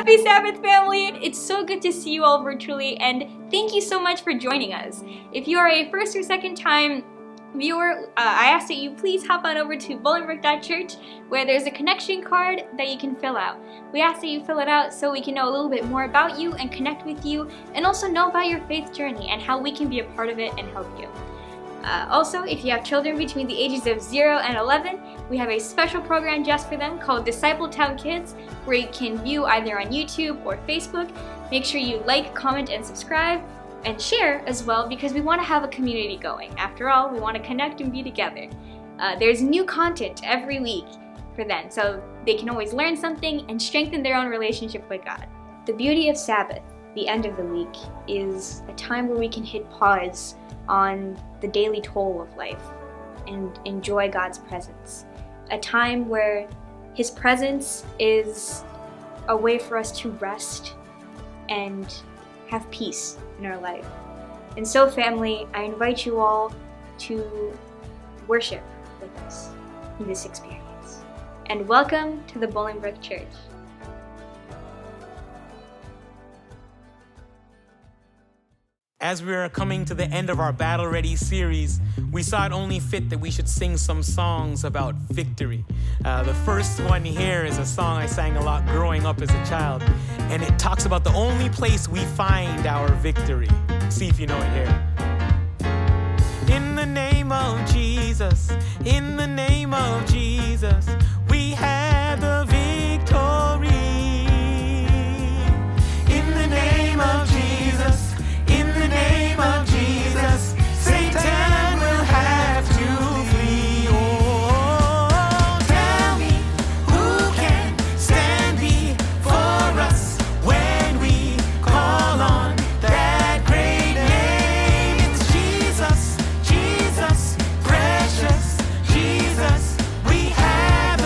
Happy Sabbath, family! It's so good to see you all virtually, and thank you so much for joining us. If you are a first or second time viewer, I ask that you please hop on over to bolingbrook.church, where there's a connection card that you can fill out. We ask that you fill it out so we can know a little bit more about you and connect with you, and also know about your faith journey and how we can be a part of it and help you. Also, if you have children between the ages of 0 and 11, we have a special program just for them called Disciple Town Kids, where you can view either on YouTube or Facebook. Make sure you like, comment, and subscribe, and share as well, because we want to have a community going. After all, we want to connect and be together. There's new content every week for them, so they can always learn something and strengthen their own relationship with God. The beauty of Sabbath, the end of the week, is a time where we can hit pause on the daily toll of life and enjoy God's presence. A time where His presence is a way for us to rest and have peace in our life. And so, family, I invite you all to worship with us in this experience. And welcome to the Bolingbrook Church. As we are coming to the end of our Battle Ready series, we saw it only fit that we should sing some songs about victory. The first one here is a song I sang a lot growing up as a child, and it talks about the only place we find our victory. See if you know it here. In the name of Jesus, in the name of Jesus, we have the victory. In the name of Jesus, in the name of Jesus, Satan will have to flee. Oh, tell me who can stand before us when we call on that great name. It's Jesus, Jesus, precious Jesus. We have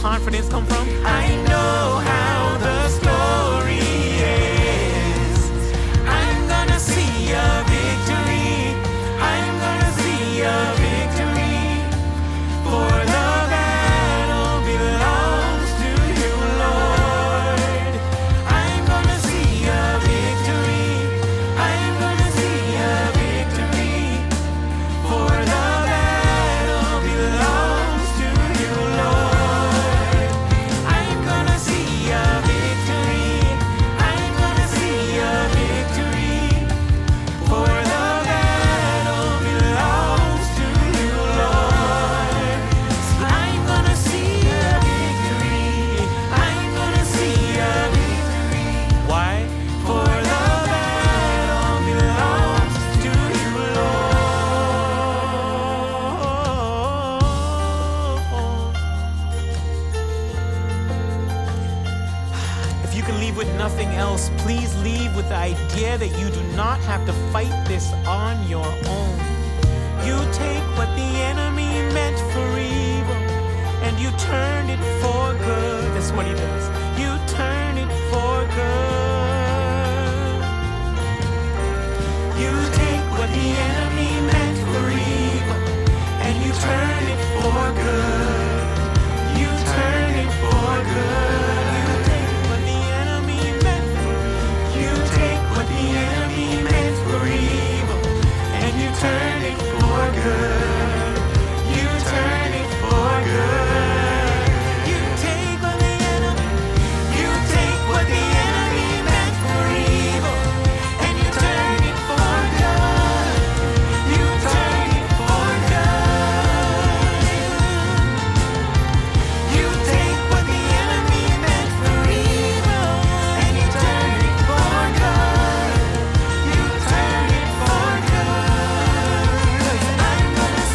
confidence come from? I know how the story ends. I'm gonna see a victory. I'm gonna see a victory. For the battle belongs to you, Lord. I'm gonna see a victory. I'm gonna see a victory. For the battle belongs to you, Lord. I'm gonna see a victory. I'm gonna see a victory. For the battle belongs to you, Lord. I'm gonna see a victory. I'm gonna see a victory. Why? For the battle belongs to you, Lord. If you can leave with nothing else, please leave with the idea that you do not have to fight this on your own. You take what the enemy meant for evil and you turn it for good. That's what he does. You turn it for good. You take what the enemy meant for evil and you turn it for good. You turn it for good. You take what the enemy meant for evil. You take what the enemy meant for evil and you turn it for good. You turn it for good. You take what the enemy, you take what the enemy meant for evil and you turn it for good. You turn it for good. You take what the enemy meant for evil and you turn it for good. You turn it for good. 'Cause I'm gonna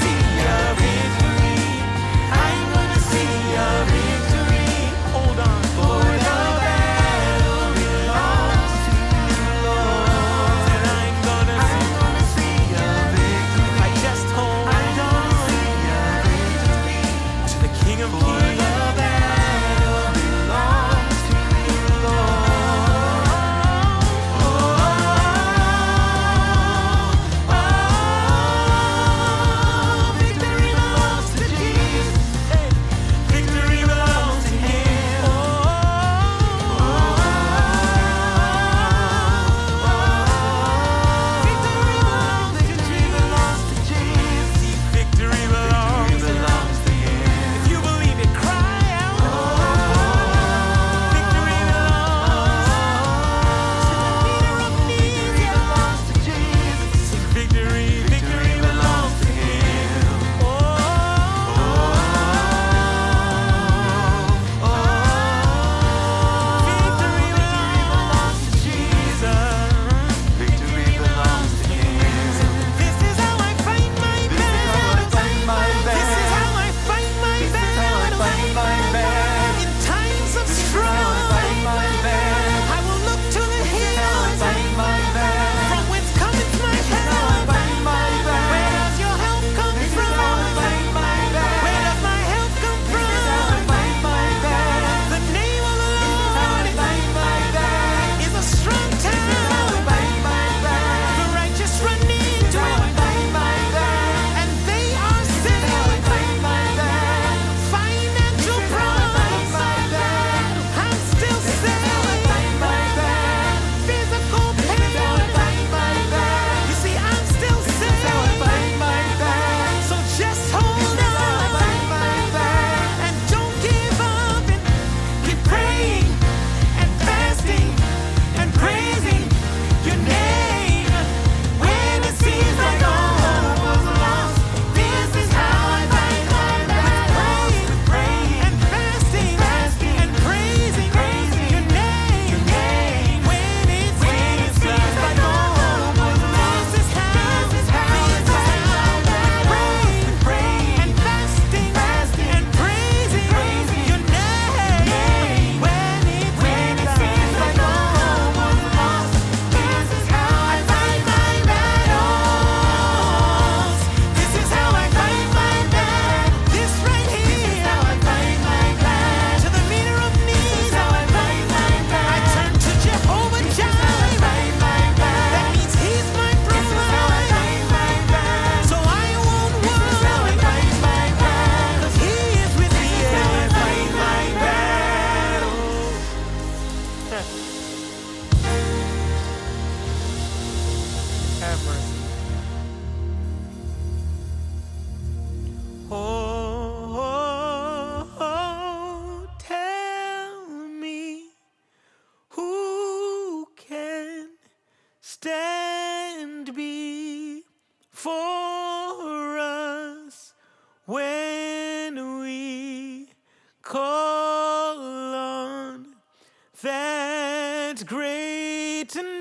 That great name,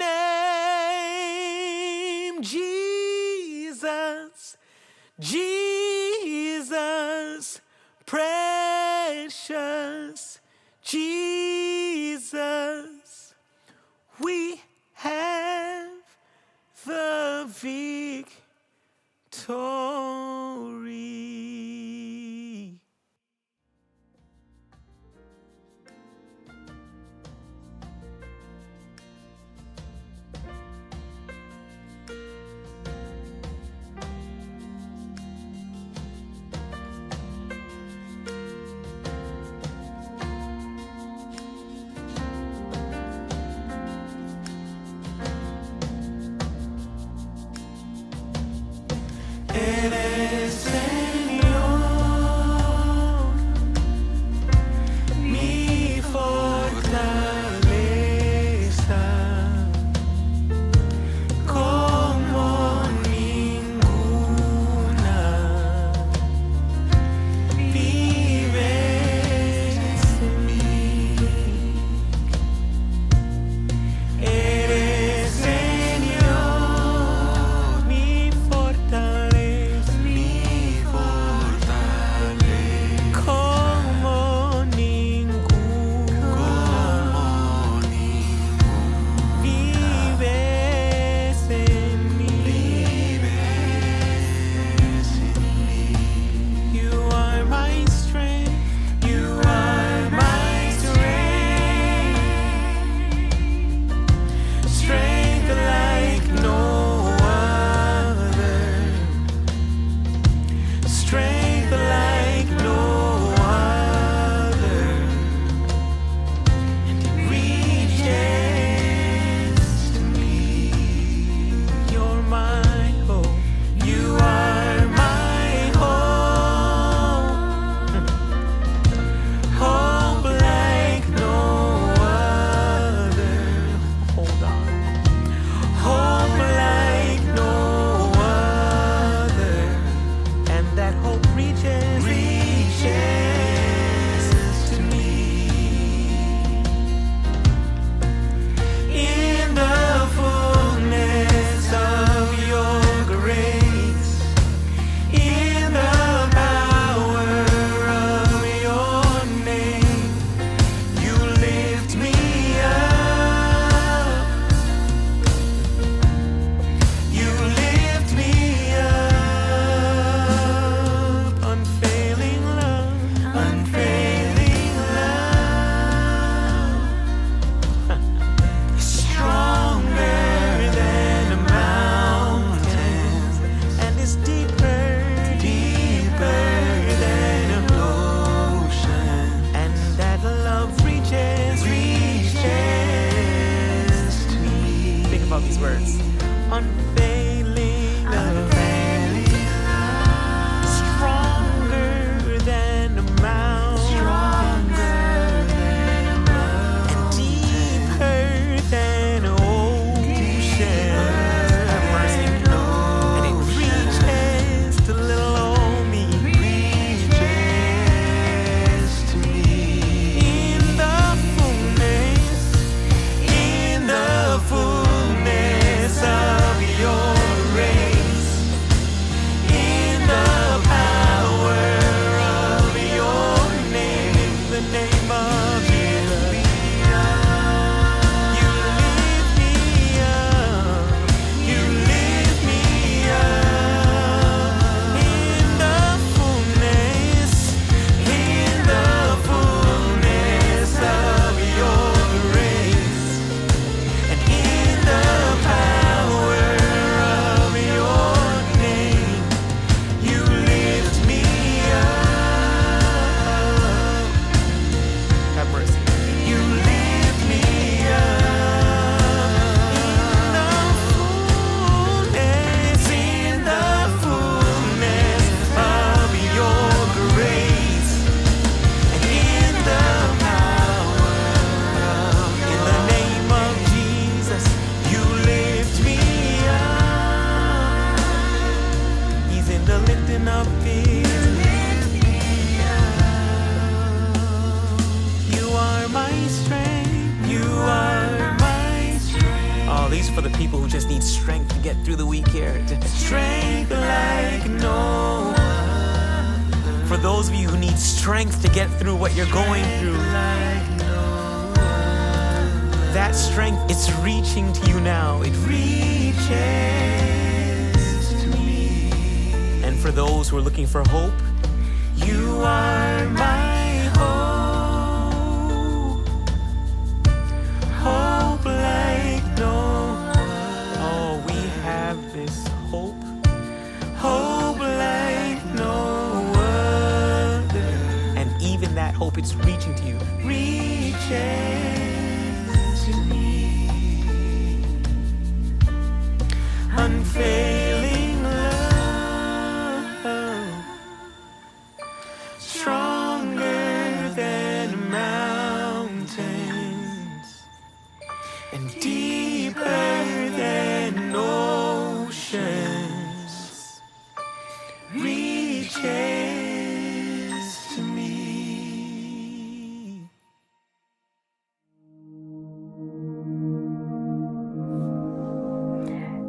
Jesus, Jesus, precious Jesus, we have the victory. It is get through the week here. Strength like no other. For those of you who need strength to get through what you're going through, that strength, it's reaching to you now. It reaches to me. And for those who are looking for hope, you are my hope. Hope like no other. Oh, we have this hope. Hope like no other. And even that hope, it's reaching to you. Reaches. Unfailing love, stronger than mountains and deeper than oceans, reaches to me.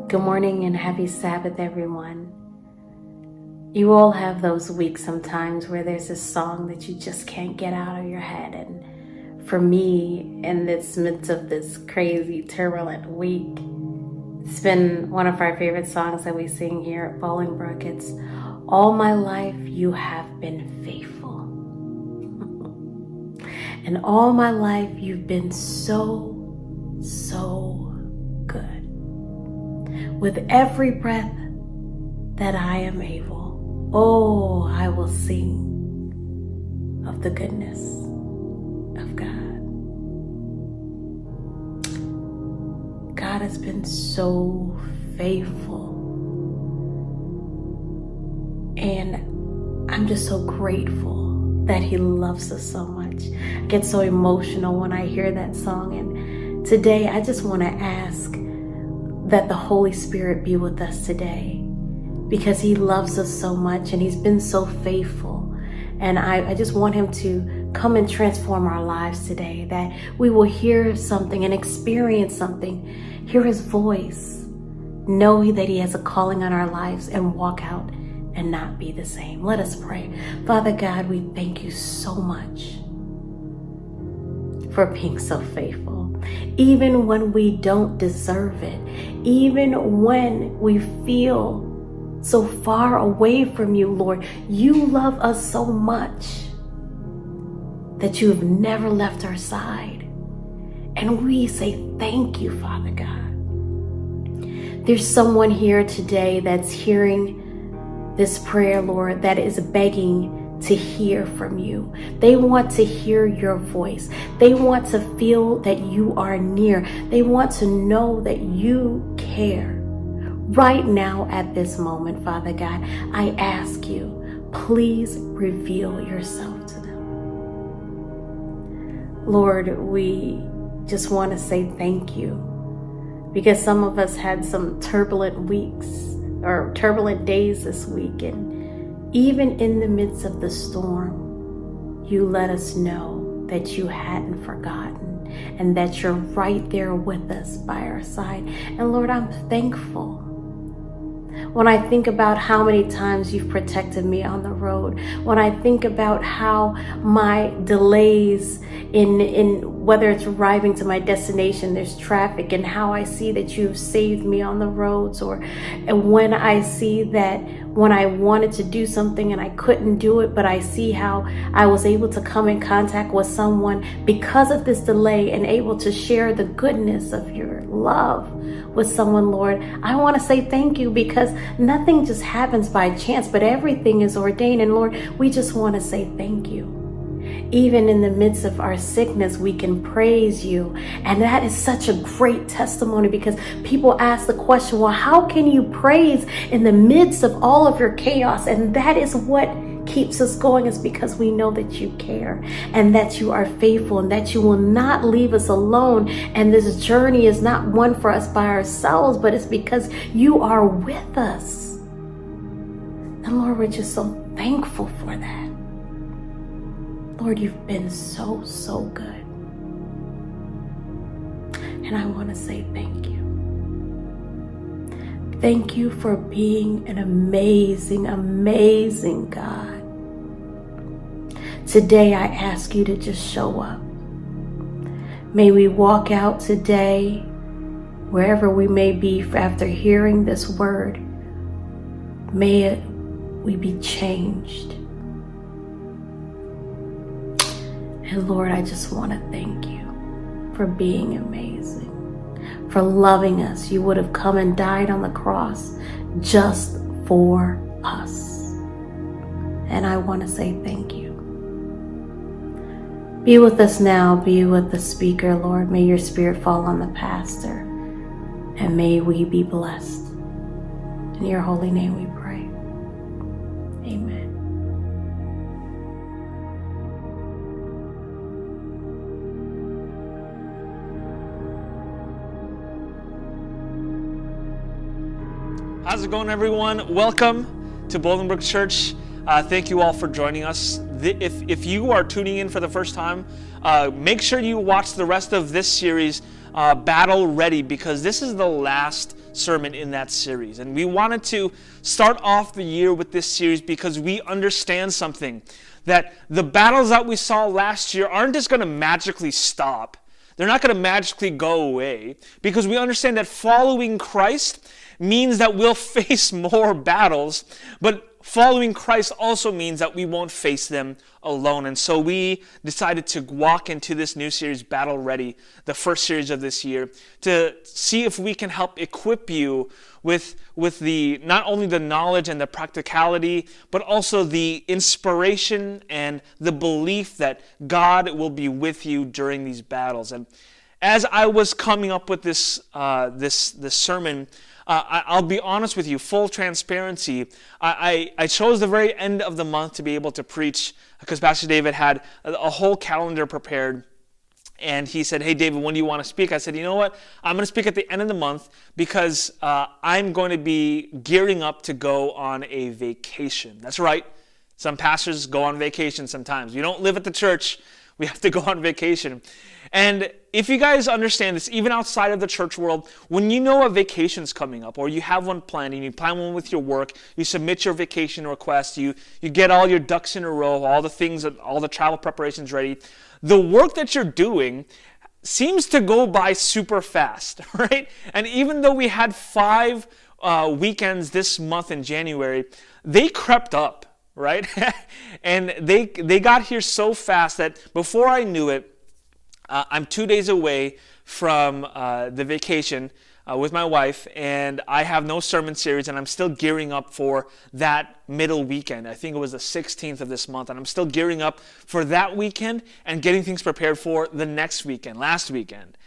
Good morning and happy Sabbath, everyone. You all have those weeks sometimes where there's a song that you just can't get out of your head. And for me, in this midst of this crazy, turbulent week, it's been one of our favorite songs that we sing here at Bolingbrook. It's All My Life You Have Been Faithful. And all my life you've been so, so good. With every breath that I am able, oh, I will sing of the goodness of God. God has been so faithful. And I'm just so grateful that He loves us so much. I get so emotional when I hear that song. And today I just want to ask that the Holy Spirit be with us today, because He loves us so much and He's been so faithful. And I just want Him to come and transform our lives today, that we will hear something and experience something, hear His voice, know that He has a calling on our lives, and walk out and not be the same. Let us pray. Father God, we thank You so much for being so faithful. Even when we don't deserve it, even when we feel so far away from You, Lord, You love us so much that You have never left our side. And we say thank You, Father God. There's someone here today that's hearing this prayer, Lord, that is begging to hear from You. They want to hear Your voice. They want to feel that You are near. They want to know that You care. Right now at this moment, Father God, I ask You, please reveal Yourself to them. Lord, we just want to say thank You, because some of us had some turbulent weeks or turbulent days this week, and even in the midst of the storm, You let us know that You hadn't forgotten and that You're right there with us by our side. And Lord, I'm thankful. When I think about how many times You've protected me on the road, when I think about how my delays in whether it's arriving to my destination, there's traffic, and how I see that You've saved me on the roads, and when I see that when I wanted to do something and I couldn't do it, but I see how I was able to come in contact with someone because of this delay and able to share the goodness of Your love with someone, Lord, I want to say thank You, because nothing just happens by chance, but everything is ordained. And Lord, we just want to say thank You. Even in the midst of our sickness, we can praise You. And that is such a great testimony, because people ask the question, well, how can you praise in the midst of all of your chaos? And that is what keeps us going, is because we know that You care and that You are faithful and that You will not leave us alone. And this journey is not one for us by ourselves, but it's because You are with us. And Lord, we're just so thankful for that. Lord, You've been so, so good. And I want to say thank You. Thank you for being an amazing, amazing God. Today I ask you to just show up. May we walk out today, wherever we may be after hearing this word, may we be changed. And Lord, I just want to thank you for being amazing, for loving us. You would have come and died on the cross just for us. And I want to say thank you. Be with us now. Be with the speaker, Lord. May your spirit fall on the pastor. And may we be blessed. In your holy name we pray. Amen. How's it going, everyone? Welcome to Bolingbrook Church. Thank you all for joining us. If you are tuning in for the first time, make sure you watch the rest of this series, Battle Ready, because this is the last sermon in that series. And we wanted to start off the year with this series because we understand something, that the battles that we saw last year aren't just going to magically stop. They're not going to magically go away, because we understand that following Christ means that we'll face more battles, but following Christ also means that we won't face them alone. And so we decided to walk into this new series, Battle Ready, the first series of this year, to see if we can help equip you with the not only the knowledge and the practicality, but also the inspiration and the belief that God will be with you during these battles. And as I was coming up with this sermon, I'll be honest with you, full transparency. I chose the very end of the month to be able to preach because Pastor David had a whole calendar prepared. And he said, "Hey, David, when do you want to speak?" I said, "You know what? I'm going to speak at the end of the month because I'm going to be gearing up to go on a vacation." That's right. Some pastors go on vacation sometimes. We don't live at the church. We have to go on vacation. And if you guys understand this, even outside of the church world, when you know a vacation's coming up or you have one planned and you plan one with your work, you submit your vacation request, you get all your ducks in a row, all the things, all the travel preparations ready, the work that you're doing seems to go by super fast, right? And even though we had 5 weekends this month in January, they crept up, right? And they got here so fast that before I knew it, I'm 2 days away from the vacation with my wife, and I have no sermon series, and I'm still gearing up for that middle weekend. I think it was the 16th of this month, and I'm still gearing up for that weekend and getting things prepared for the next weekend, last weekend.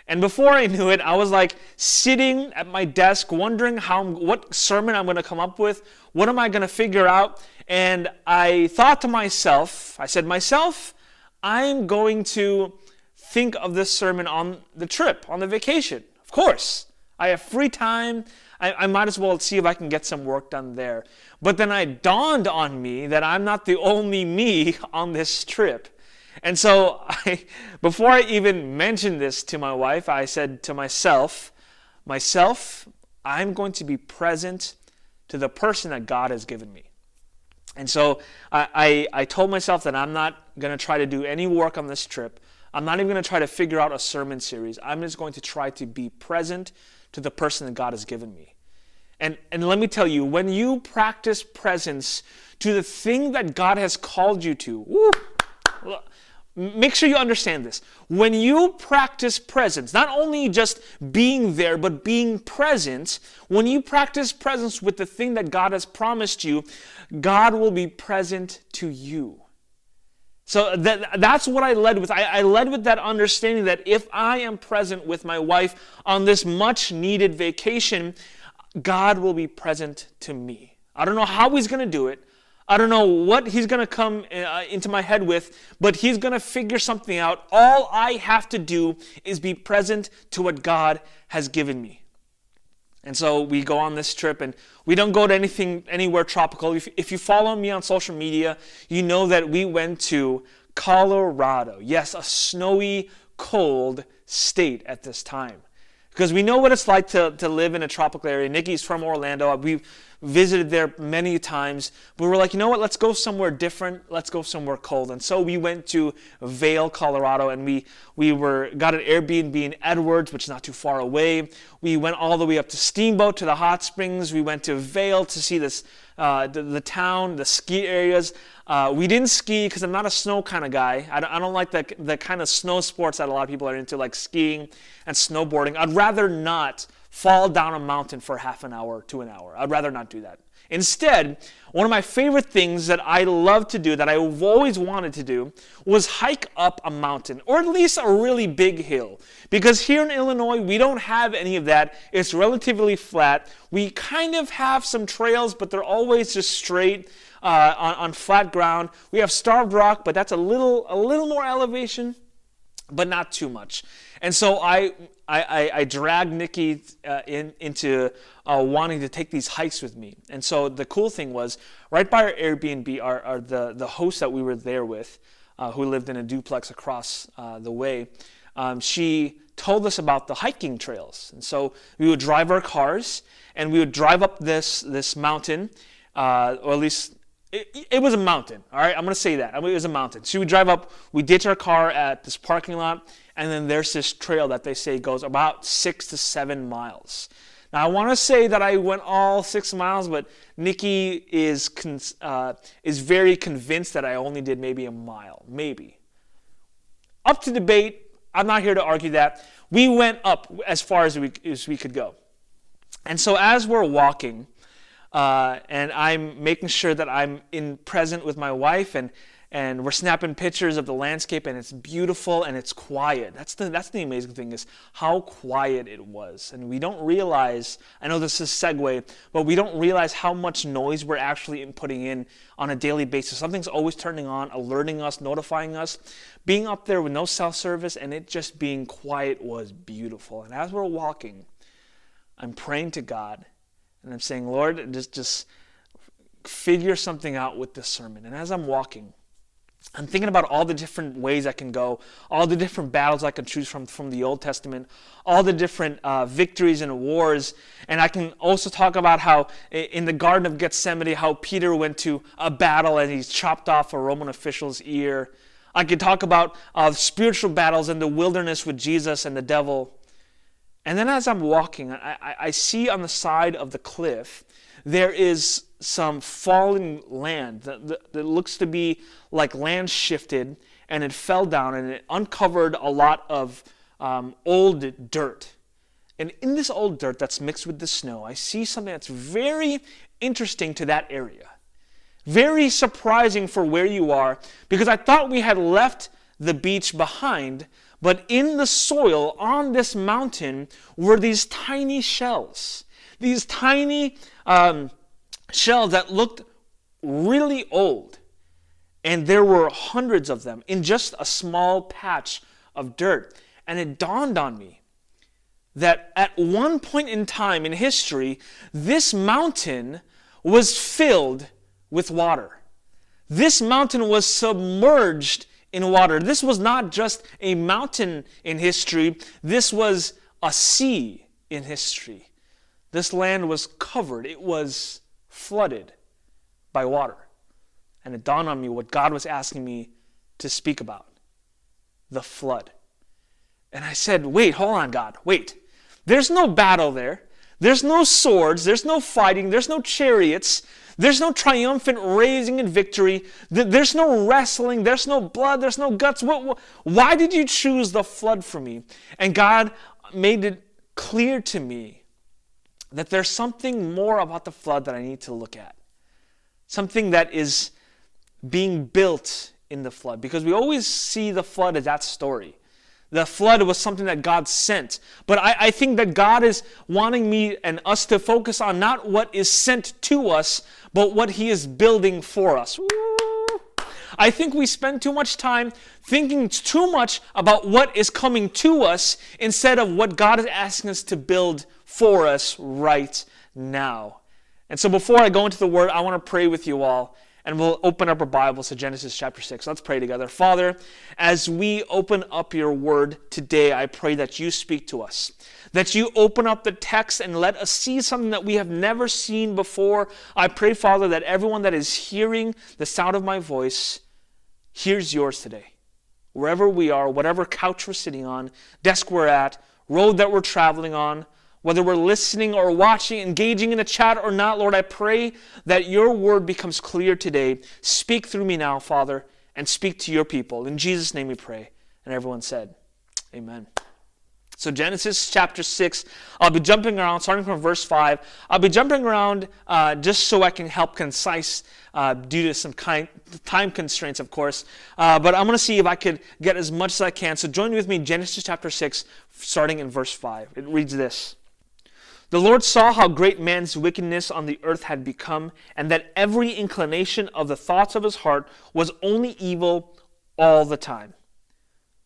And before I knew it, I was like sitting at my desk wondering what sermon I'm going to come up with, what am I going to figure out, and I thought to myself, I said, I'm going to think of this sermon on the trip, on the vacation. Of course, I have free time. I might as well see if I can get some work done there. But then it dawned on me that I'm not the only me on this trip. And so before I even mentioned this to my wife, I said to myself, I'm going to be present to the person that God has given me. And so I told myself that I'm not going to try to do any work on this trip. I'm not even going to try to figure out a sermon series. I'm just going to try to be present to the person that God has given me. And let me tell you, when you practice presence to the thing that God has called you to, make sure you understand this. When you practice presence, not only just being there, but being present, when you practice presence with the thing that God has promised you, God will be present to you. So that's what I led with. I led with that understanding that if I am present with my wife on this much needed vacation, God will be present to me. I don't know how he's going to do it. I don't know what he's going to come into my head with, but he's going to figure something out. All I have to do is be present to what God has given me. And so we go on this trip, and we don't go to anywhere tropical. If you follow me on social media, you know that we went to Colorado. Yes, a snowy, cold state at this time. because we know what it's like to live in a tropical area. Nikki's from Orlando. We've visited there many times. But we were like, you know what? Let's go somewhere different. Let's go somewhere cold. And so we went to Vail, Colorado, and we got an Airbnb in Edwards, which is not too far away. We went all the way up to Steamboat to the hot springs. We went to Vail to see this the town, the ski areas. We didn't ski because I'm not a snow kind of guy. I don't like the kind of snow sports that a lot of people are into, like skiing and snowboarding. I'd rather not fall down a mountain for half an hour to an hour. I'd rather not do that. Instead, one of my favorite things that I love to do, that I've always wanted to do, was hike up a mountain, or at least a really big hill. Because here in Illinois, we don't have any of that. It's relatively flat. We kind of have some trails, but they're always just straight on flat ground. We have Starved Rock, but that's a little more elevation, but not too much. And so I dragged Nikki into wanting to take these hikes with me. And so the cool thing was, right by our Airbnb, the host that we were there with, who lived in a duplex across the way, she told us about the hiking trails. And so we would drive our cars, and we would drive up this mountain, or at least it was a mountain, all right? I'm going to say that. I mean, it was a mountain. So we drive up, we ditch our car at this parking lot, and then there's this trail that they say goes about 6 to 7 miles. Now, I want to say that I went all 6 miles, but Nikki is very convinced that I only did maybe a mile, maybe. Up to debate. I'm not here to argue that. We went up as far as we could go. And so as we're walking, and I'm making sure that I'm present with my wife, and we're snapping pictures of the landscape, and it's beautiful and it's quiet. That's the amazing thing, is how quiet it was. And we don't realize, I know this is a segue, but we don't realize how much noise we're actually putting in on a daily basis. Something's always turning on, alerting us, notifying us. Being up there with no cell service and it just being quiet was beautiful. And as we're walking, I'm praying to God, and I'm saying, Lord, just figure something out with this sermon. And as I'm walking, I'm thinking about all the different ways I can go, all the different battles I can choose from the Old Testament, all the different victories and wars. And I can also talk about how in the Garden of Gethsemane, how Peter went to a battle and he chopped off a Roman official's ear. I could talk about spiritual battles in the wilderness with Jesus and the devil. And then as I'm walking, I see on the side of the cliff, there is some fallen land that looks to be like land shifted, and it fell down and it uncovered a lot of old dirt. And in this old dirt that's mixed with the snow, I see something that's very interesting to that area. Very surprising for where you are, because I thought we had left the beach behind, but in the soil on this mountain were these tiny shells. These tiny shells that looked really old. And there were hundreds of them in just a small patch of dirt. And it dawned on me that at one point in time in history, this mountain was filled with water. This mountain was submerged in water. This was not just a mountain in history. This was a sea in history. This land was covered. It was flooded by water. And it dawned on me what God was asking me to speak about. The flood. And I said, wait, hold on, God, wait. There's no battle there. There's no swords. There's no fighting. There's no chariots. There's no triumphant raising in victory. There's no wrestling. There's no blood. There's no guts. Why did you choose the flood for me? And God made it clear to me that there's something more about the flood that I need to look at. Something that is being built in the flood. Because we always see the flood as that story. The flood was something that God sent. But I think that God is wanting me and us to focus on not what is sent to us, but what He is building for us. I think we spend too much time thinking too much about what is coming to us instead of what God is asking us to build for us right now. And so before I go into the Word, I want to pray with you all and we'll open up our Bibles to Genesis chapter 6. Let's pray together. Father, as we open up your word today, I pray that you speak to us, that you open up the text and let us see something that we have never seen before. I pray, Father, that everyone that is hearing the sound of my voice hears yours today. Wherever we are, whatever couch we're sitting on, desk we're at, road that we're traveling on, whether we're listening or watching, engaging in a chat or not, Lord, I pray that your word becomes clear today. Speak through me now, Father, and speak to your people. In Jesus' name we pray. And everyone said, amen. So Genesis chapter 6, I'll be jumping around, starting from verse 5. I'll be jumping around just so I can help concise due to some time constraints, of course. But I'm going to see if I could get as much as I can. So join with me in Genesis chapter 6, starting in verse 5. It reads this. The Lord saw how great man's wickedness on the earth had become, and that every inclination of the thoughts of his heart was only evil all the time.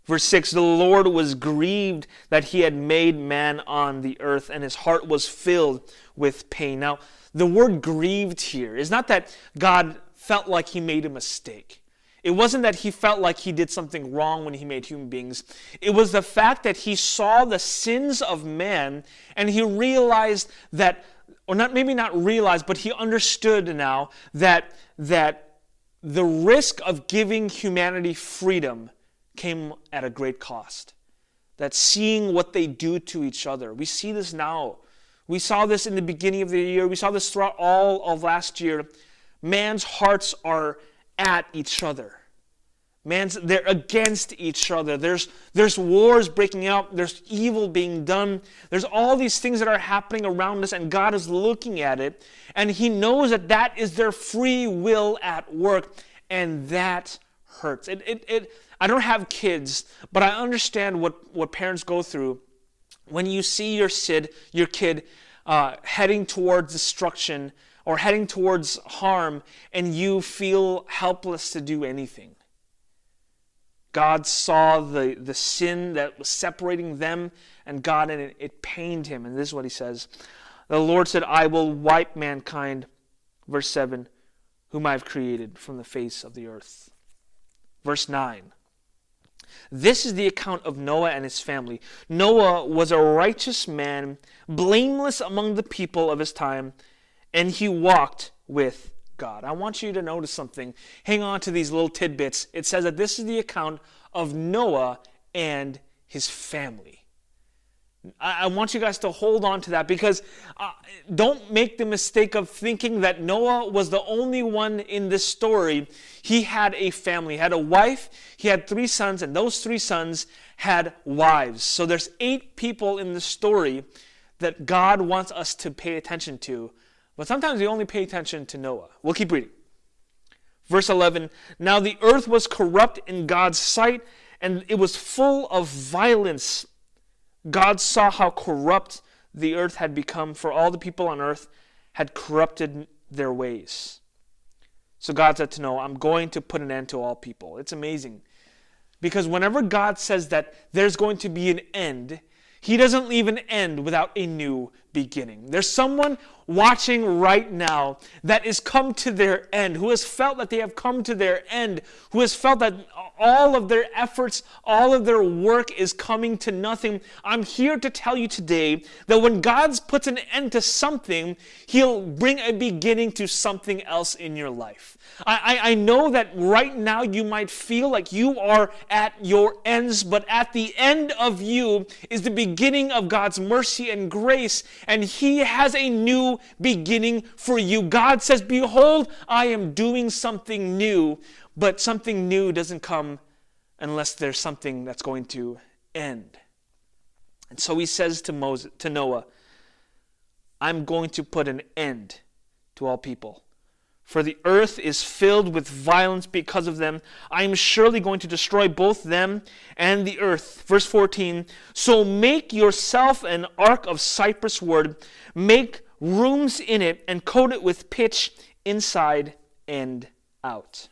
Verse 6, the Lord was grieved that he had made man on the earth, and his heart was filled with pain. Now, the word grieved here is not that God felt like he made a mistake. It wasn't that he felt like he did something wrong when he made human beings. It was the fact that he saw the sins of man, and he realized that, or maybe not realized, but he understood now that the risk of giving humanity freedom came at a great cost. That seeing what they do to each other. We see this now. We saw this in the beginning of the year. We saw this throughout all of last year. Man's hearts are at each other. They're against each other. There's wars breaking out. There's evil being done. There's all these things that are happening around us, and God is looking at it, and he knows that that is their free will at work, and that hurts. I don't have kids, but I understand what parents go through when you see your kid heading towards destruction or heading towards harm, and you feel helpless to do anything. God saw the sin that was separating them and God, and it pained him. And this is what he says. The Lord said, I will wipe mankind, verse 7, whom I have created from the face of the earth. Verse 9. This is the account of Noah and his family. Noah was a righteous man, blameless among the people of his time, and he walked with God. I want you to notice something. Hang on to these little tidbits. It says that this is the account of Noah and his family. I want you guys to hold on to that, because don't make the mistake of thinking that Noah was the only one in this story. He had a family. He had a wife. He had 3 sons, and those 3 sons had wives. So there's 8 people in the story that God wants us to pay attention to. But sometimes we only pay attention to Noah. We'll keep reading. Verse 11, now the earth was corrupt in God's sight, and it was full of violence. God saw how corrupt the earth had become, for all the people on earth had corrupted their ways. So God said to Noah, I'm going to put an end to all people. It's amazing. Because whenever God says that there's going to be an end, he doesn't leave an end without a new beginning. There's someone watching right now that is come to their end, who has felt that they have come to their end, who has felt that all of their efforts, all of their work is coming to nothing. I'm here to tell you today that when God puts an end to something, he'll bring a beginning to something else in your life. I know that right now you might feel like you are at your ends, but at the end of you is the beginning of God's mercy and grace, and he has a new beginning for you. God says, behold, I am doing something new, but something new doesn't come unless there's something that's going to end. And so he says to Noah, I'm going to put an end to all people. For the earth is filled with violence because of them. I am surely going to destroy both them and the earth. Verse 14, so make yourself an ark of cypress wood, make rooms in it, and coat it with pitch inside and out.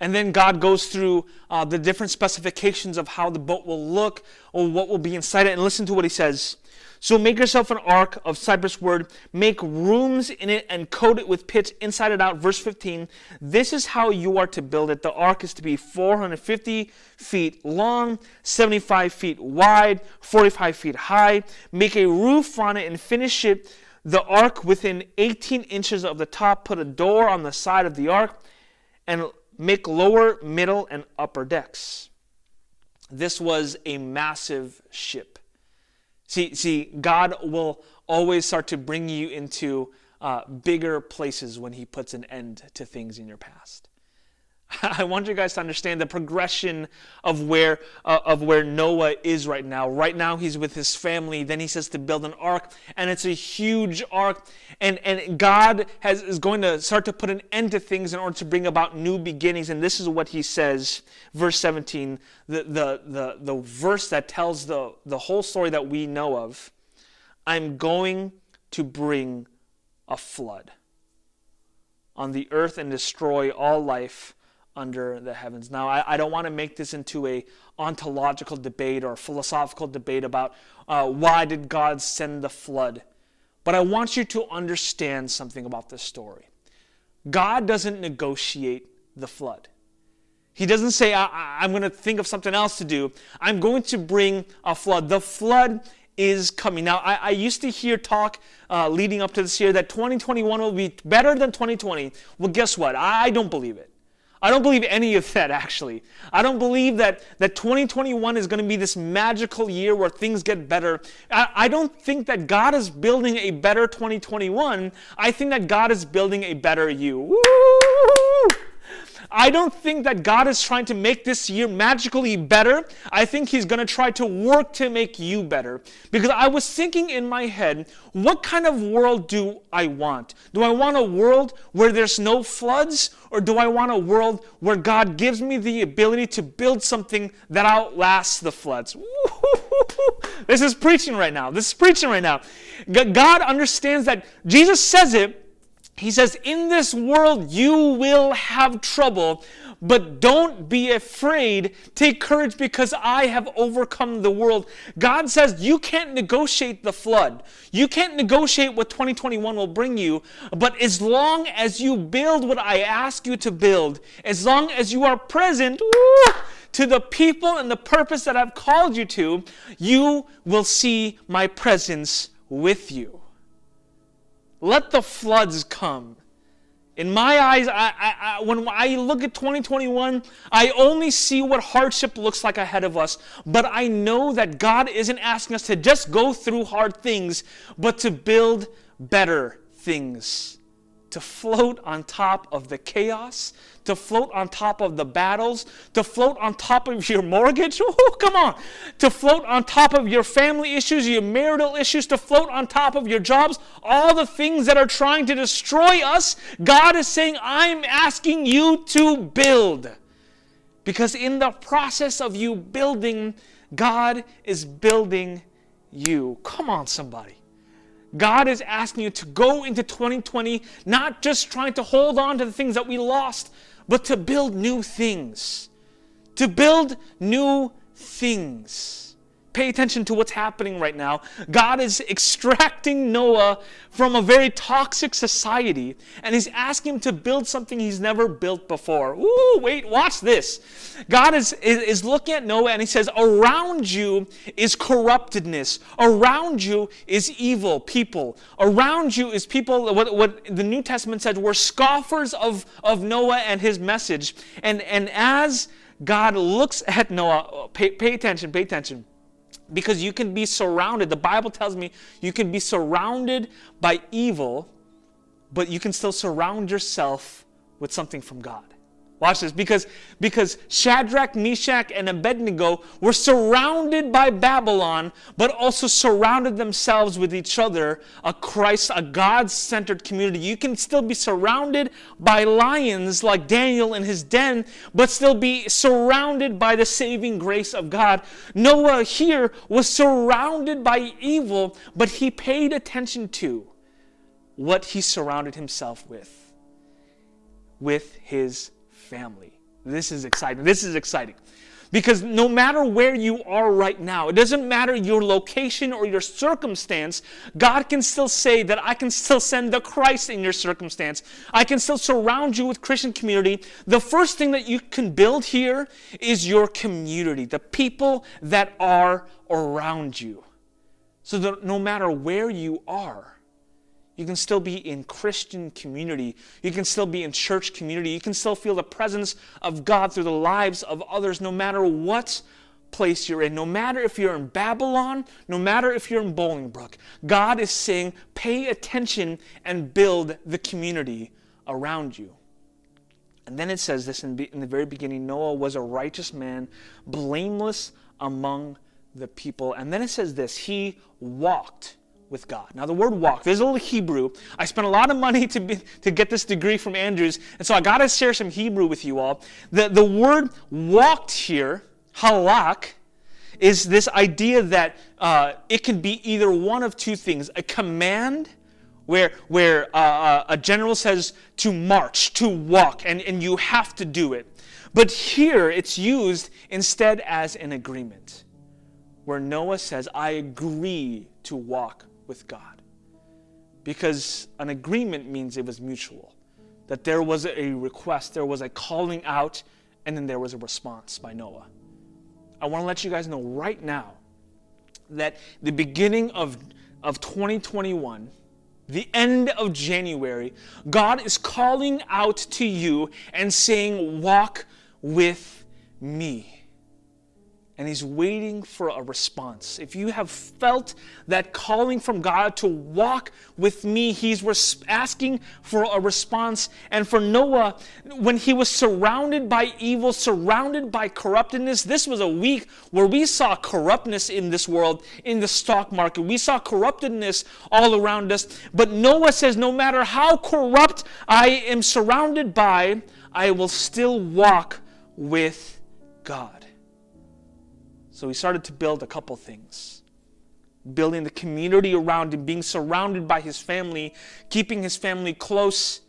And then God goes through the different specifications of how the boat will look or what will be inside it. And listen to what he says. So make yourself an ark of cypress wood, make rooms in it and coat it with pitch inside and out. Verse 15, this is how you are to build it. The ark is to be 450 feet long, 75 feet wide, 45 feet high. Make a roof on it and finish it, the ark within 18 inches of the top. Put a door on the side of the ark and make lower, middle, and upper decks. This was a massive ship. See, God will always start to bring you into bigger places when he puts an end to things in your past. I want you guys to understand the progression of where Noah is right now. Right now he's with his family. Then he says to build an ark, and it's a huge ark. And God is going to start to put an end to things in order to bring about new beginnings. And this is what he says, verse 17, the verse that tells the whole story that we know of. I'm going to bring a flood on the earth and destroy all life under the heavens. Now, I don't want to make this into a ontological debate or philosophical debate about why did God send the flood. But I want you to understand something about this story. God doesn't negotiate the flood. He doesn't say, I'm going to think of something else to do. I'm going to bring a flood. The flood is coming. Now, I used to hear talk leading up to this year that 2021 will be better than 2020. Well, guess what? I don't believe it. I don't believe any of that, actually. I don't believe that 2021 is going to be this magical year where things get better. I don't think that God is building a better 2021. I think that God is building a better you. Woo! I don't think that God is trying to make this year magically better. I think he's going to try to work to make you better. Because I was thinking in my head, what kind of world do I want? Do I want a world where there's no floods? Or do I want a world where God gives me the ability to build something that outlasts the floods? This is preaching right now. God understands that. Jesus says it. He says, in this world you will have trouble, but don't be afraid. Take courage because I have overcome the world. God says you can't negotiate the flood. You can't negotiate what 2021 will bring you. But as long as you build what I ask you to build, as long as you are present to the people and the purpose that I've called you to, you will see my presence with you. Let the floods come. In my eyes, when I look at 2021, I only see what hardship looks like ahead of us. But I know that God isn't asking us to just go through hard things, but to build better things. To float on top of the chaos, to float on top of the battles, to float on top of your mortgage. Oh, come on. To float on top of your family issues, your marital issues, to float on top of your jobs, all the things that are trying to destroy us. God is saying, I'm asking you to build. Because in the process of you building, God is building you. Come on, somebody. God is asking you to go into 2020, not just trying to hold on to the things that we lost, but to build new things. To build new things. Pay attention to what's happening right now. God is extracting Noah from a very toxic society, and he's asking him to build something he's never built before. Ooh, wait, watch this. God is looking at Noah, and he says, around you is corruptedness. Around you is evil people. Around you is people, what the New Testament said, were scoffers of Noah and his message. And as God looks at Noah, pay attention. Because you can be surrounded. The Bible tells me you can be surrounded by evil, but you can still surround yourself with something from God. Watch this. Because Shadrach, Meshach, and Abednego were surrounded by Babylon, but also surrounded themselves with each other, a God-centered community. You can still be surrounded by lions like Daniel in his den, but still be surrounded by the saving grace of God. Noah here was surrounded by evil, but he paid attention to what he surrounded himself with his family. This is exciting. This is exciting. Because no matter where you are right now, it doesn't matter your location or your circumstance, God can still say that I can still send the Christ in your circumstance. I can still surround you with Christian community. The first thing that you can build here is your community, the people that are around you. So that no matter where you are, you can still be in Christian community. You can still be in church community. You can still feel the presence of God through the lives of others, no matter what place you're in. No matter if you're in Babylon, no matter if you're in Bolingbrook, God is saying, pay attention and build the community around you. And then it says this in the very beginning, Noah was a righteous man, blameless among the people. And then it says this, he walked with God. Now the word walk, there's a little Hebrew. I spent a lot of money to get this degree from Andrews, and so I got to share some Hebrew with you all. The word walked here, halak, is this idea that it can be either one of two things. A command where a general says to march, to walk, and you have to do it. But here it's used instead as an agreement, where Noah says, I agree to walk with God. Because an agreement means it was mutual. That there was a request, there was a calling out, and then there was a response by Noah. I want to let you guys know right now that the beginning of 2021, the end of January, God is calling out to you and saying, walk with me. And he's waiting for a response. If you have felt that calling from God to walk with me, he's asking for a response. And for Noah, when he was surrounded by evil, surrounded by corruptedness, this was a week where we saw corruptness in this world, in the stock market. We saw corruptedness all around us. But Noah says, no matter how corrupt I am surrounded by, I will still walk with God. So he started to build a couple things. Building the community around him, being surrounded by his family, keeping his family close,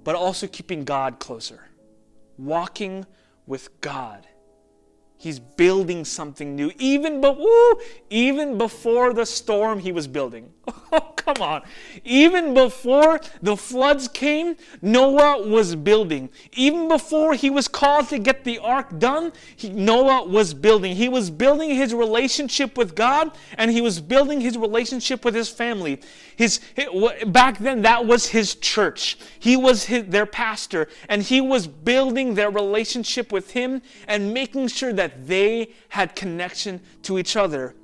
but also keeping God closer. Walking with God. He's building something new. Even before the storm he was building. Oh, come on. Even before the floods came, Noah was building. Even before he was called to get the ark done, Noah was building. He was building his relationship with God, and he was building his relationship with his family. Back then, that was his church. He was their pastor, and he was building their relationship with him and making sure that they had connection to each other.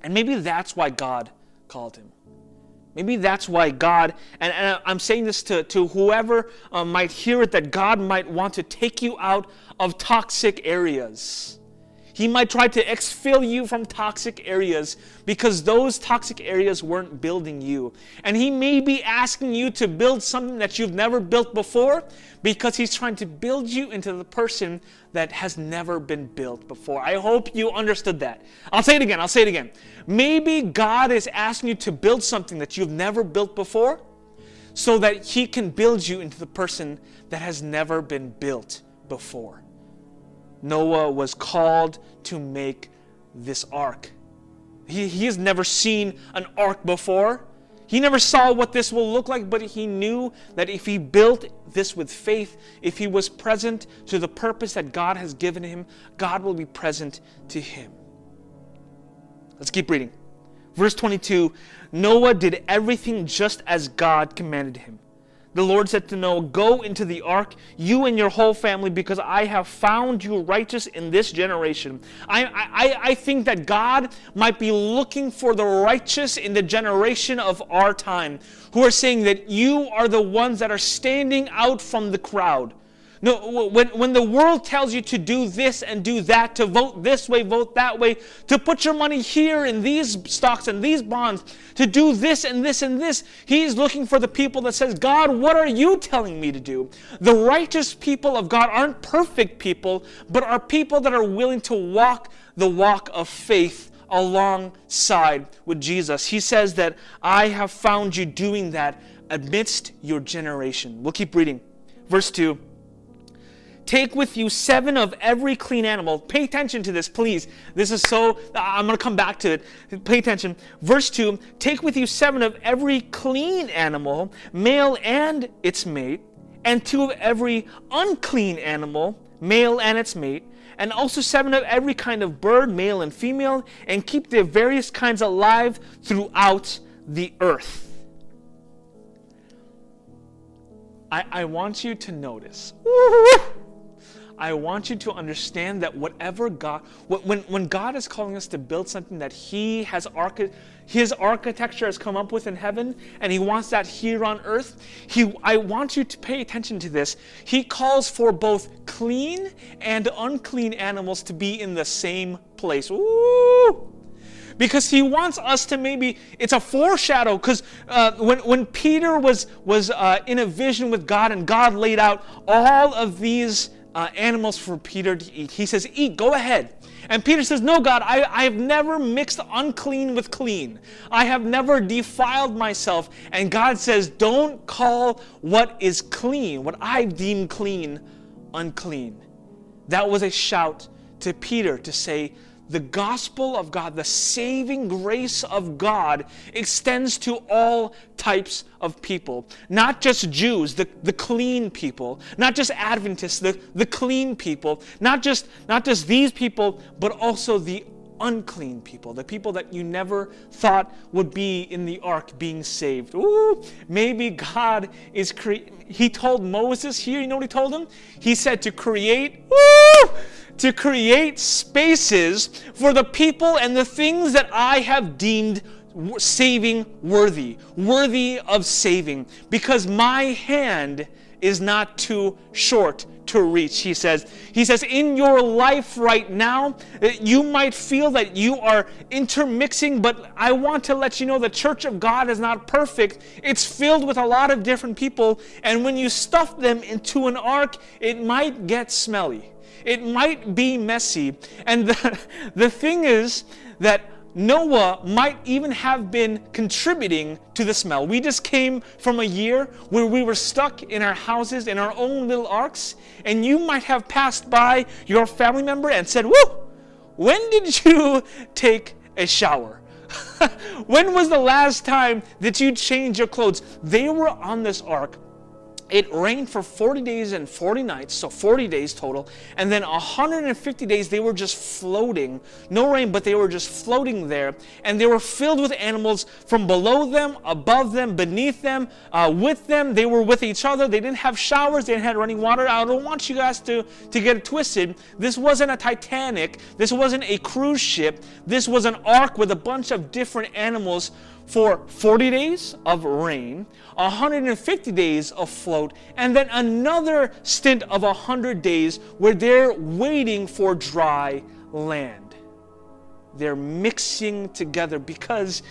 And maybe that's why God called him. Maybe that's why God, and I'm saying this to whoever might hear it, that God might want to take you out of toxic areas. He might try to exfil you from toxic areas because those toxic areas weren't building you. And he may be asking you to build something that you've never built before because he's trying to build you into the person that has never been built before. I hope you understood that. I'll say it again. Maybe God is asking you to build something that you've never built before so that he can build you into the person that has never been built before. Noah was called to make this ark. He has never seen an ark before. He never saw what this will look like, but he knew that if he built this with faith, if he was present to the purpose that God has given him, God will be present to him. Let's keep reading. Verse 22, Noah did everything just as God commanded him. The Lord said to Noah, go into the ark, you and your whole family, because I have found you righteous in this generation. I think that God might be looking for the righteous in the generation of our time, who are saying that you are the ones that are standing out from the crowd. No, when the world tells you to do this and do that, to vote this way, vote that way, to put your money here in these stocks and these bonds, to do this and this and this, he's looking for the people that says, God, what are you telling me to do? The righteous people of God aren't perfect people, but are people that are willing to walk the walk of faith alongside with Jesus. He says that I have found you doing that amidst your generation. We'll keep reading. Verse 2. take with you 7 of every clean animal. Pay attention to this, please. This is so, I'm going to come back to it. Pay attention. Verse 2, take with you 7 of every clean animal, male and its mate, and 2 of every unclean animal, male and its mate, and also 7 of every kind of bird, male and female, and keep their various kinds alive throughout the earth. I want you to notice. I want you to understand that whatever God, when God is calling us to build something that He has His architecture has come up with in heaven, and He wants that here on earth, I want you to pay attention to this. He calls for both clean and unclean animals to be in the same place. Ooh! Because He wants us to it's a foreshadow, because when Peter was in a vision with God, and God laid out all of these animals for Peter to eat, He says, eat, go ahead. And Peter says, no, God, I have never mixed unclean with clean. I have never defiled myself. And God says, don't call what is clean, what I deem clean, unclean. That was a shout to Peter to say, the gospel of God, the saving grace of God extends to all types of people. Not just Jews, the clean people. Not just Adventists, the clean people. Not just these people, but also the unclean people. The people that you never thought would be in the ark being saved. Ooh, maybe God is He told Moses here, you know what He told him? He said to create spaces for the people and the things that I have deemed saving worthy of saving, because my hand is not too short to reach. He says in your life right now, you might feel that you are intermixing, but I want to let you know the church of God is not perfect. It's filled with a lot of different people, and when you stuff them into an ark, it might get smelly. It might be messy. And the thing is that Noah might even have been contributing to the smell. We just came from a year where we were stuck in our houses, in our own little arks, and you might have passed by your family member and said, whoa, when did you take a shower? When was the last time that you changed your clothes? They were on this ark. It rained for 40 days and 40 nights, so 40 days total. And then 150 days they were just floating. No rain, but they were just floating there. And they were filled with animals from below them, above them, beneath them, with them. They were with each other. They didn't have showers. They didn't have running water. I don't want you guys to get it twisted. This wasn't a Titanic. This wasn't a cruise ship. This was an ark with a bunch of different animals for 40 days of rain, 150 days of float, and then another stint of 100 days where they're waiting for dry land. They're mixing together, because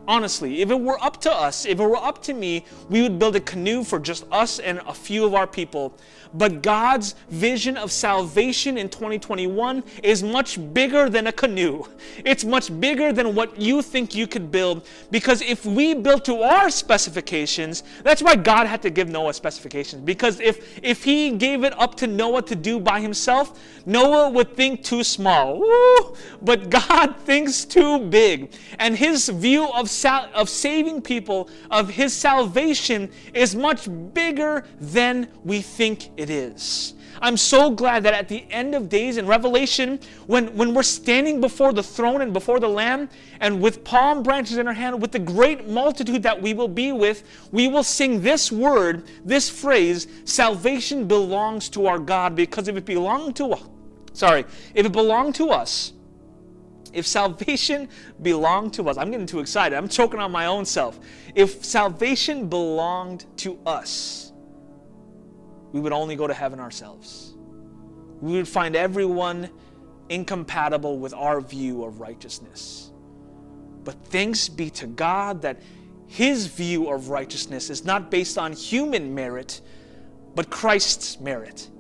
honestly, if it were up to us, if it were up to me, we would build a canoe for just us and a few of our people. But God's vision of salvation in 2021 is much bigger than a canoe. It's much bigger than what you think you could build, because if we built to our specifications, that's why God had to give Noah specifications, because if he gave it up to Noah to do by himself, Noah would think too small. Woo! But God thinks too big, and his view of saving people, of his salvation, is much bigger than we think it is. I'm so glad that at the end of days in Revelation, when we're standing before the throne and before the Lamb, and with palm branches in our hand, with the great multitude that we will be with, we will sing this word, this phrase, salvation belongs to our God. Because if it belonged to us, if salvation belonged to us, I'm getting too excited. I'm choking on my own self. If salvation belonged to us, we would only go to heaven ourselves. We would find everyone incompatible with our view of righteousness. But thanks be to God that His view of righteousness is not based on human merit, but Christ's merit.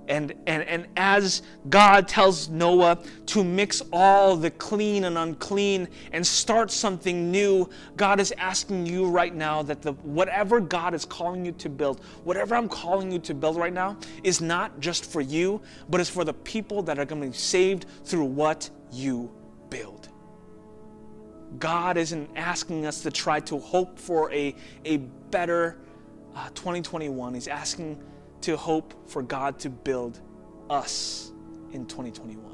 And as God tells Noah to mix all the clean and unclean and start something new, God is asking you right now that whatever God is calling you to build, whatever I'm calling you to build right now, is not just for you, but is for the people that are going to be saved through what you build. God isn't asking us to try to hope for a better 2021. He's asking to hope for God to build us in 2021.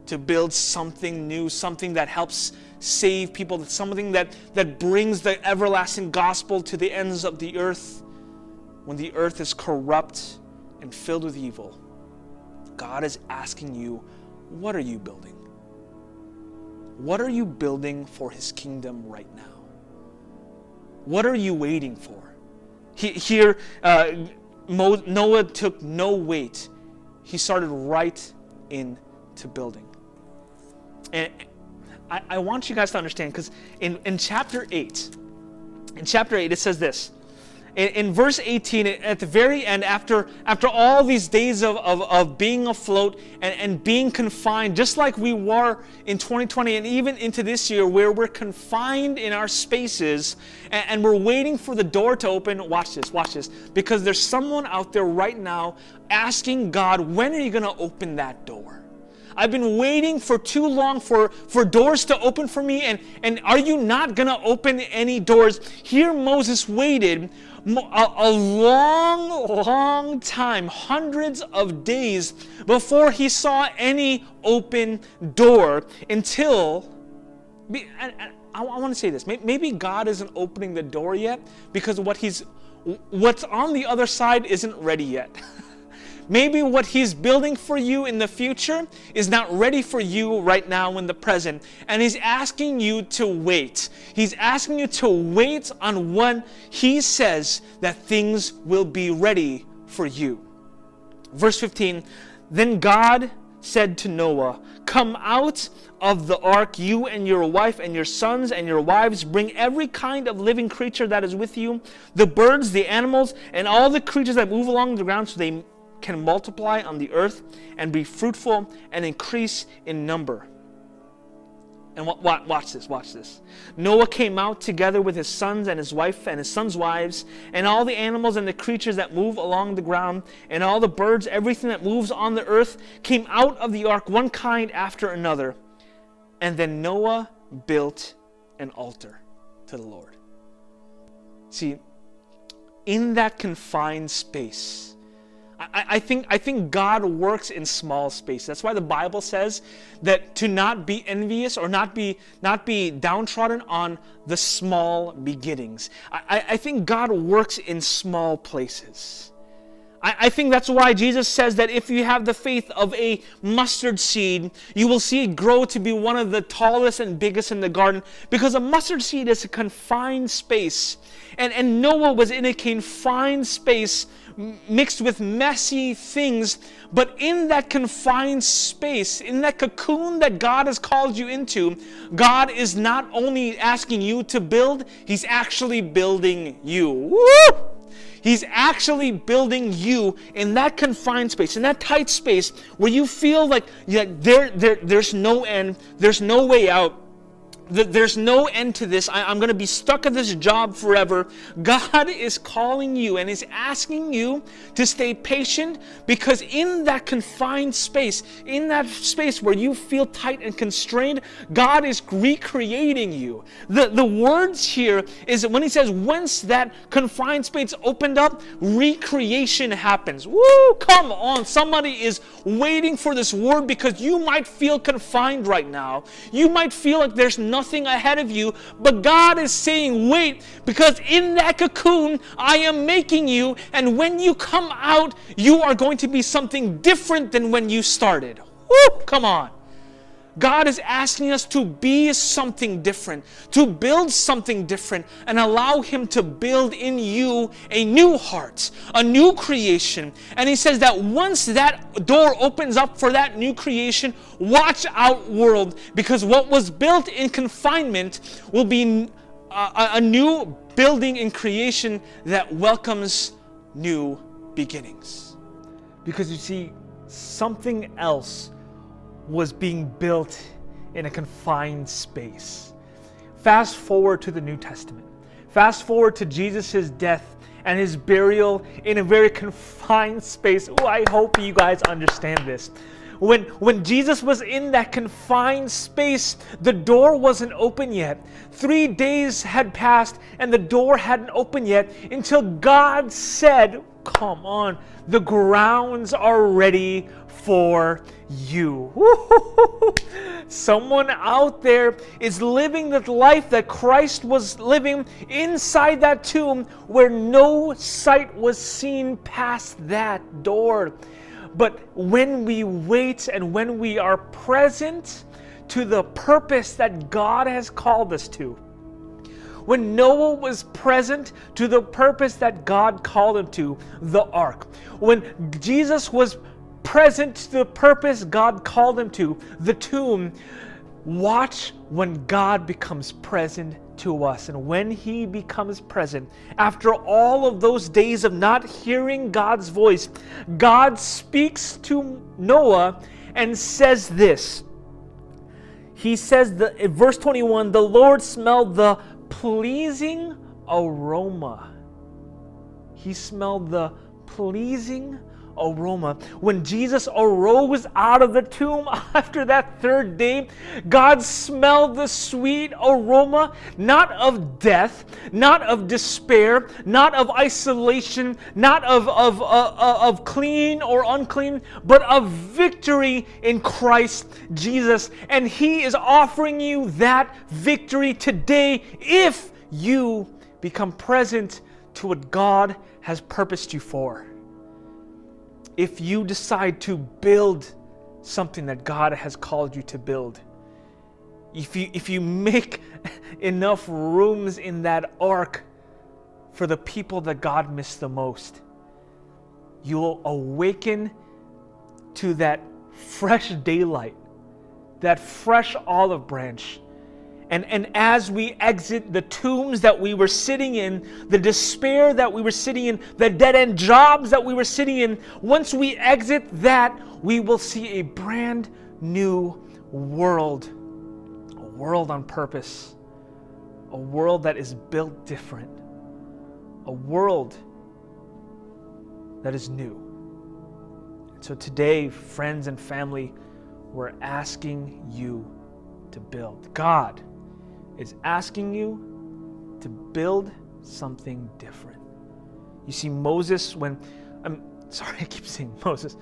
To build something new, something that helps save people, something that brings the everlasting gospel to the ends of the earth. When the earth is corrupt and filled with evil, God is asking you, what are you building? What are you building for His kingdom right now? What are you waiting for? Here, Noah took no wait. He started right into building. And I want you guys to understand, because in chapter 8, it says this. In verse 18, at the very end, after all these days of being afloat and being confined, just like we were in 2020 and even into this year, where we're confined in our spaces and we're waiting for the door to open. Watch this, because there's someone out there right now asking God, when are you going to open that door? I've been waiting for too long for doors to open for me, and are you not going to open any doors? Here Moses waited a long time, hundreds of days, before he saw any open door, until, I want to say this, maybe God isn't opening the door yet because what's on the other side isn't ready yet. Maybe what He's building for you in the future is not ready for you right now in the present. And He's asking you to wait. He's asking you to wait on when He says that things will be ready for you. Verse 15, then God said to Noah, come out of the ark, you and your wife and your sons and your wives. Bring every kind of living creature that is with you, the birds, the animals, and all the creatures that move along the ground, so they can multiply on the earth and be fruitful and increase in number. And watch this. Noah came out together with his sons and his wife and his sons' wives, and all the animals and the creatures that move along the ground, and all the birds, everything that moves on the earth, came out of the ark, one kind after another. And then Noah built an altar to the Lord. See, in that confined space, I think God works in small space. That's why the Bible says that to not be envious or not be downtrodden on the small beginnings. I think God works in small places. I think that's why Jesus says that if you have the faith of a mustard seed, you will see it grow to be one of the tallest and biggest in the garden, because a mustard seed is a confined space. And Noah was in a confined space mixed with messy things, but in that confined space, in that cocoon that God has called you into, God is not only asking you to build, He's actually building you. Woo! He's actually building you in that confined space, in that tight space where you feel like there's no end, there's no way out. There's no end to this. I'm going to be stuck at this job forever. God is calling you and is asking you to stay patient, because in that confined space, in that space where you feel tight and constrained, God is recreating you. The words here is when He says, once that confined space opened up, recreation happens. Woo! Come on. Somebody is waiting for this word, because you might feel confined right now. You might feel like there's nothing ahead of you, but God is saying, wait, because in that cocoon I am making you, and when you come out, you are going to be something different than when you started. Woo! Come on. God is asking us to be something different, to build something different, and allow Him to build in you a new heart, a new creation. And He says that once that door opens up for that new creation, watch out, world, because what was built in confinement will be a new building in creation that welcomes new beginnings. Because you see, something else was being built in a confined space. Fast forward to the New Testament. Fast forward to Jesus' death and his burial in a very confined space. Oh, I hope you guys understand this. When Jesus was in that confined space, the door wasn't open yet. 3 days had passed and the door hadn't opened yet until God said, come on, the grounds are ready for you. Someone out there is living the life that Christ was living inside that tomb where no sight was seen past that door. But when we wait and when we are present to the purpose that God has called us to, when Noah was present to the purpose that God called him to, the ark, when Jesus was present to the purpose God called him to, the tomb, watch when God becomes present to us. And when he becomes present, after all of those days of not hearing God's voice, God speaks to Noah and says this. He says, in verse 21, the Lord smelled the pleasing aroma. He smelled the pleasing aroma. When Jesus arose out of the tomb after that third day, God smelled the sweet aroma, not of death, not of despair, not of isolation, not of clean or unclean, but of victory in Christ Jesus. And he is offering you that victory today if you become present to what God has purposed you for. If you decide to build something that God has called you to build, if you make enough rooms in that ark for the people that God missed the most, you'll awaken to that fresh daylight, that fresh olive branch. And as we exit the tombs that we were sitting in, the despair that we were sitting in, the dead-end jobs that we were sitting in, once we exit that, we will see a brand new world. A world on purpose. A world that is built different. A world that is new. So today, friends and family, we're asking you to build. God is asking you to build something different. You see Moses I keep saying Moses.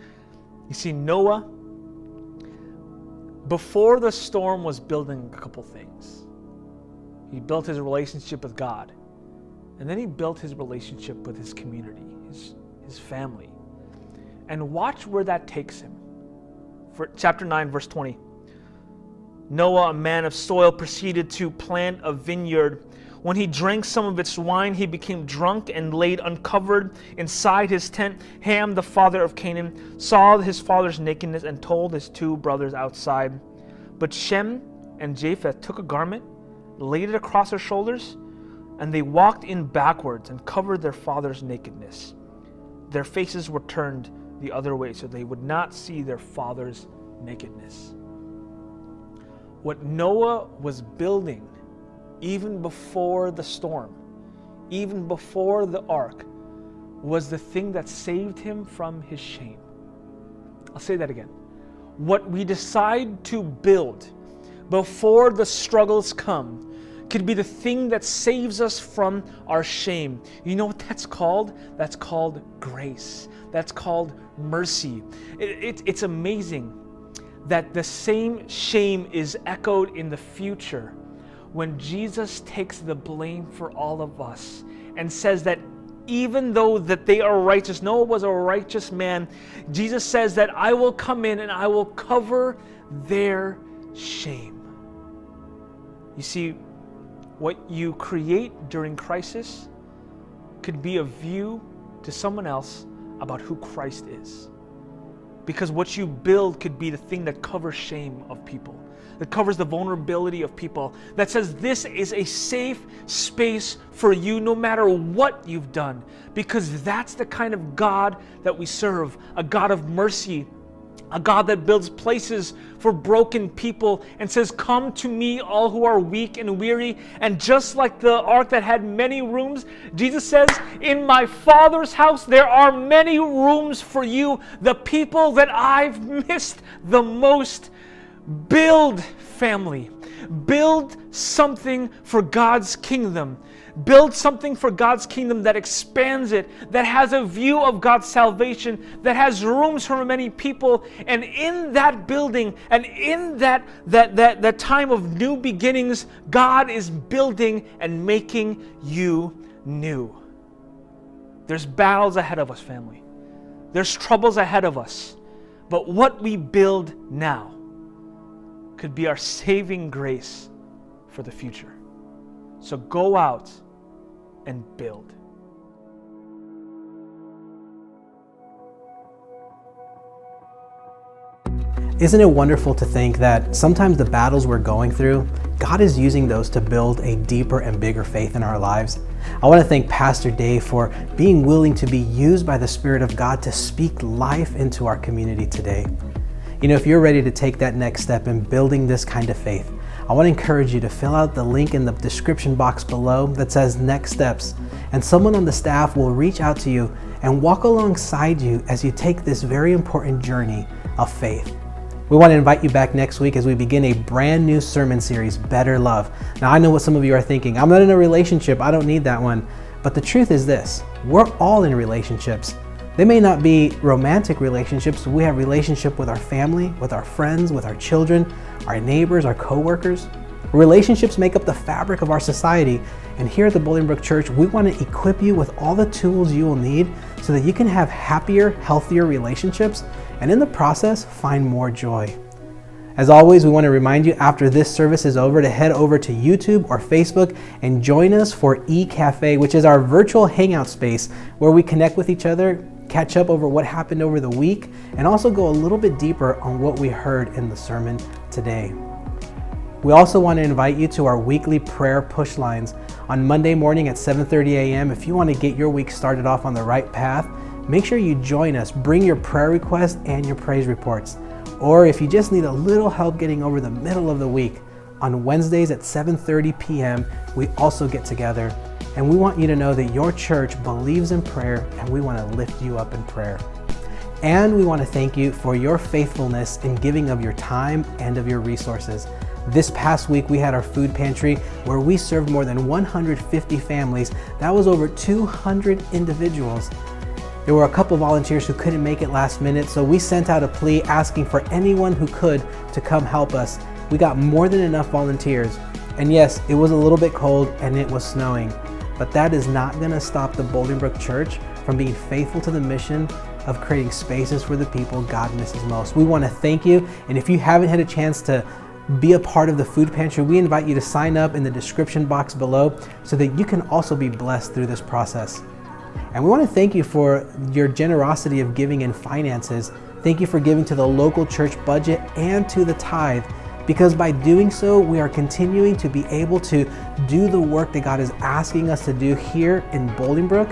You see Noah, before the storm, was building a couple things. He built his relationship with God, and then he built his relationship with his community, his family. And watch where that takes him. For chapter 9, verse 20. Noah, a man of soil, proceeded to plant a vineyard. When he drank some of its wine, he became drunk and laid uncovered inside his tent. Ham, the father of Canaan, saw his father's nakedness and told his 2 brothers outside. But Shem and Japheth took a garment, laid it across their shoulders, and they walked in backwards and covered their father's nakedness. Their faces were turned the other way so they would not see their father's nakedness. What Noah was building, even before the storm, even before the ark, was the thing that saved him from his shame. I'll say that again. What we decide to build before the struggles come could be the thing that saves us from our shame. You know what that's called? That's called grace. That's called mercy. It's amazing that the same shame is echoed in the future when Jesus takes the blame for all of us and says that even though that they are righteous, Noah was a righteous man, Jesus says that I will come in and I will cover their shame. You see, what you create during crisis could be a view to someone else about who Christ is. Because what you build could be the thing that covers shame of people. that covers the vulnerability of people, that says this is a safe space for you no matter what you've done, because that's the kind of God that we serve, a God of mercy, a God that builds places for broken people and says, come to me, all who are weak and weary. And just like the ark that had many rooms, Jesus says, in my Father's house, there are many rooms for you, the people that I've missed the most. Build family. Build something for God's kingdom. Build something for God's kingdom that expands it, that has a view of God's salvation, that has rooms for many people. And in that building and in that time of new beginnings, God is building and making you new. There's battles ahead of us, family. There's troubles ahead of us. But what we build now could be our saving grace for the future. So go out and build. Isn't it wonderful to think that sometimes the battles we're going through, God is using those to build a deeper and bigger faith in our lives? I want to thank Pastor Dave for being willing to be used by the Spirit of God to speak life into our community today. You know, if you're ready to take that next step in building this kind of faith, I want to encourage you to fill out the link in the description box below that says Next Steps, and someone on the staff will reach out to you and walk alongside you as you take this very important journey of faith. We want to invite you back next week as we begin a brand new sermon series, Better Love. Now, I know what some of you are thinking. I'm not in a relationship. I don't need that one. But the truth is this, we're all in relationships. They may not be romantic relationships. We have relationship with our family, with our friends, with our children, our neighbors, our co-workers. Relationships make up the fabric of our society. And here at the Bolingbrook Church, we want to equip you with all the tools you will need so that you can have happier, healthier relationships, and in the process, find more joy. As always, we want to remind you after this service is over to head over to YouTube or Facebook and join us for E-Cafe, which is our virtual hangout space where we connect with each other, catch up over what happened over the week, and also go a little bit deeper on what we heard in the sermon today. We also want to invite you to our weekly prayer push lines on Monday morning at 7:30 a.m. If you want to get your week started off on the right path, make sure you join us. Bring your prayer requests and your praise reports. Or if you just need a little help getting over the middle of the week, on Wednesdays at 7:30 p.m., we also get together. And we want you to know that your church believes in prayer, and we want to lift you up in prayer. And we want to thank you for your faithfulness in giving of your time and of your resources. This past week, we had our food pantry where we served more than 150 families. That was over 200 individuals. There were a couple volunteers who couldn't make it last minute, so we sent out a plea asking for anyone who could to come help us. We got more than enough volunteers. And yes, it was a little bit cold and it was snowing, but that is not going to stop the Bolingbrook Church from being faithful to the mission of creating spaces for the people God misses most. We want to thank you, and if you haven't had a chance to be a part of the food pantry, we invite you to sign up in the description box below so that you can also be blessed through this process. And we want to thank you for your generosity of giving in finances. Thank you for giving to the local church budget and to the tithe, because by doing so, we are continuing to be able to do the work that God is asking us to do here in Bolingbrook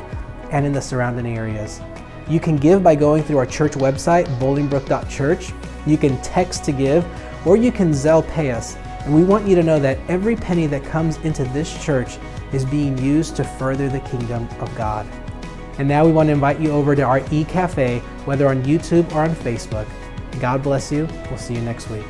and in the surrounding areas. You can give by going through our church website, bolingbrook.church. You can text to give, or you can Zelle pay us. And we want you to know that every penny that comes into this church is being used to further the kingdom of God. And now we want to invite you over to our E-Cafe, whether on YouTube or on Facebook. God bless you. We'll see you next week.